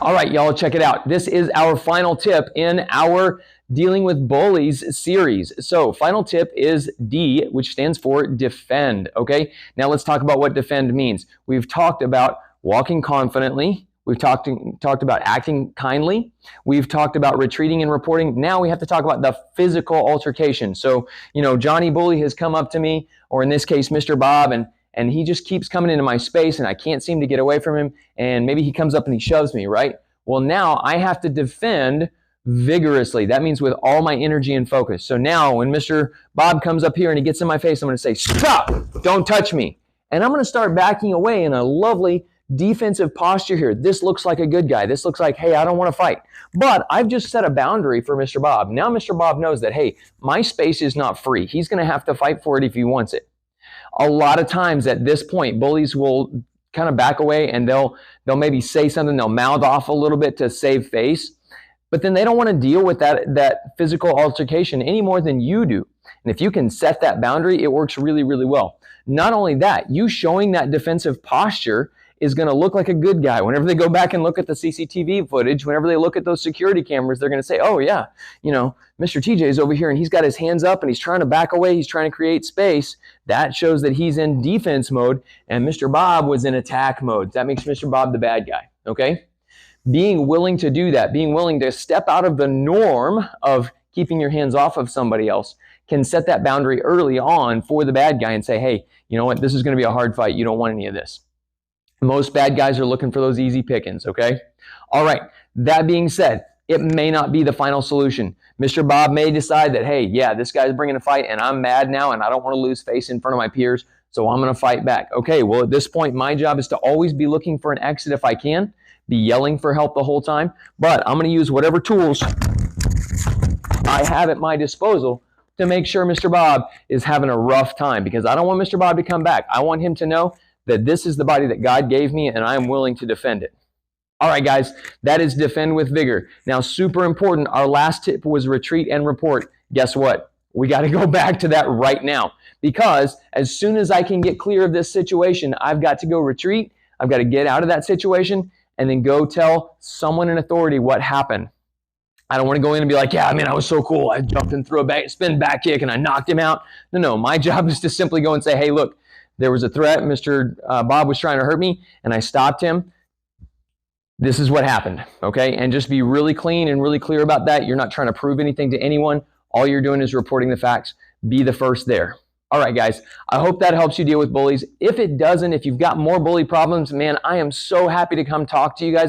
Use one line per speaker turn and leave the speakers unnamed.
All right, y'all, check it out. This is our final tip in our Dealing with Bullies series. So, final tip is D, which stands for defend. Okay, now let's talk about what defend means. We've talked about walking confidently. We've talked about acting kindly. We've talked about retreating and reporting. Now we have to talk about the physical altercation. So, Johnny Bully has come up to me, or in this case, Mr. Bob, and he just keeps coming into my space and I can't seem to get away from him. And maybe he comes up and he shoves me, right? Well, now I have to defend vigorously. That means with all my energy and focus. So now when Mr. Bob comes up here and he gets in my face, I'm going to say, stop, don't touch me. And I'm going to start backing away in a lovely defensive posture here. This looks like a good guy. This looks like, hey, I don't want to fight. But I've just set a boundary for Mr. Bob. Now Mr. Bob knows that, hey, my space is not free. He's going to have to fight for it if he wants it. A lot of times at this point, bullies will kind of back away and they'll maybe say something, they'll mouth off a little bit to save face, but then they don't want to deal with that physical altercation any more than you do. And if you can set that boundary, it works really, really well. Not only that, you showing that defensive posture is going to look like a good guy. Whenever they go back and look at the CCTV footage, whenever they look at those security cameras, they're going to say, oh yeah, Mr. TJ is over here and he's got his hands up and he's trying to back away. He's trying to create space. That shows that he's in defense mode and Mr. Bob was in attack mode. That makes Mr. Bob the bad guy, okay? Being willing to do that, being willing to step out of the norm of keeping your hands off of somebody else can set that boundary early on for the bad guy and say, hey, you know what? This is going to be a hard fight. You don't want any of this. Most bad guys are looking for those easy pickings, okay? All right, that being said, it may not be the final solution. Mr. Bob may decide that, hey, yeah, this guy's bringing a fight and I'm mad now and I don't want to lose face in front of my peers, so I'm going to fight back. Okay, well, at this point, my job is to always be looking for an exit if I can, be yelling for help the whole time, but I'm going to use whatever tools I have at my disposal to make sure Mr. Bob is having a rough time, because I don't want Mr. Bob to come back. I want him to know that this is the body that God gave me and I'm willing to defend it. All right, guys, that is defend with vigor. Now, super important, our last tip was retreat and report. Guess what? We got to go back to that right now, because as soon as I can get clear of this situation, I've got to go retreat. I've got to get out of that situation and then go tell someone in authority what happened. I don't want to go in and be like, yeah, man, I was so cool. I jumped and threw a spin back kick and I knocked him out. No, my job is to simply go and say, hey, look, there was a threat. Mr. Bob was trying to hurt me, and I stopped him. This is what happened, okay? And just be really clean and really clear about that. You're not trying to prove anything to anyone. All you're doing is reporting the facts. Be the first there. All right, guys, I hope that helps you deal with bullies. If it doesn't, if you've got more bully problems, man, I am so happy to come talk to you guys